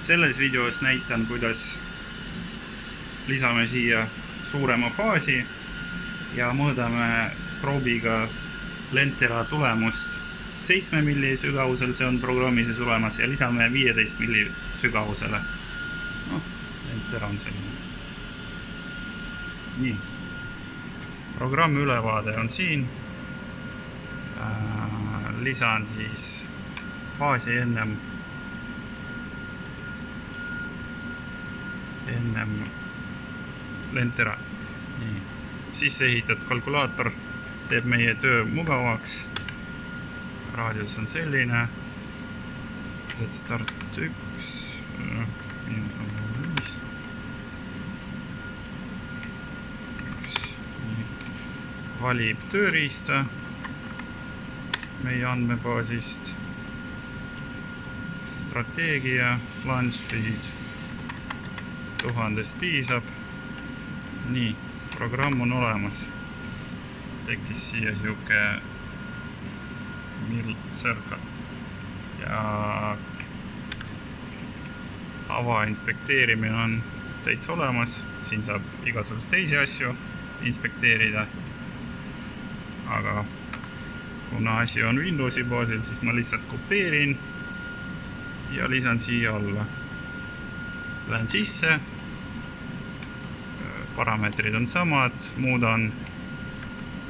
Selles videos näitan, kuidas lisame siia suurema faasi ja mõõdame proobiga Lentera tulemust 7 milli sügavusel, see on programmis olemas, ja lisame 15 milli sügavusele. Lentera on selline. Nii. Programmi ülevaade on siin. Lisan siis faasi ennem Lentera. Nii. Sisse ehitatud kalkulaator teeb meie töö mugavaks. Raadius on selline. Start 1. Valib tööriista meie andmebaasist, strateegia, launch speed 1000 piisab. Nii, programm on olemas. Tekkis siia siuke circle ja avainspekteerimine on täitsa olemas. Siin saab igasugust teisi asju inspekteerida. Aga kuna asi on Windowsi baasil, siis ma lihtsalt kopeerin ja lisan siia alla. Lähen sisse, parameetrid on samad, muudan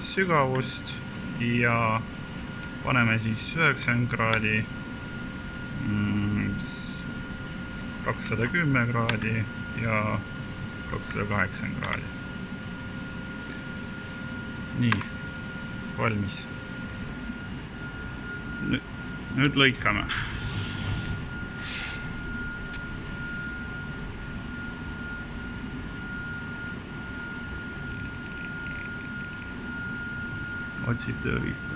sügavust ja paneme siis 90 kraadi, 210 kraadi ja 280 kraadi. Nii. Valmis. Nüüd lõikame. Otsib tööriista.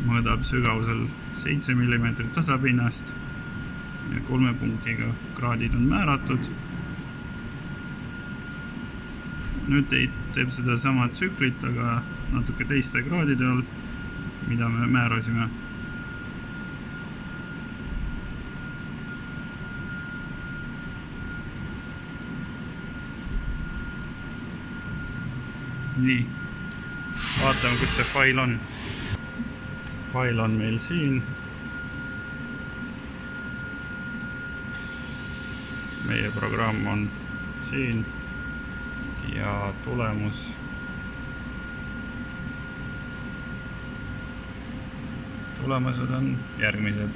Mõõdab sügavusel 7 mm tasapinnast ja 3 punktiga kraadid on määratud. Nüüd teeb seda sama tsüklit, aga natuke teiste kraadide all, mida me määrasime. Nii, vaatame, kus see fail on. Fail on meil siin. Meie programm on siin ja tulemused on järgmised.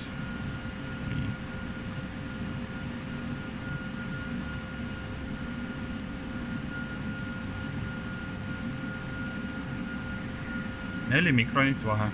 Neli mikronit vahe.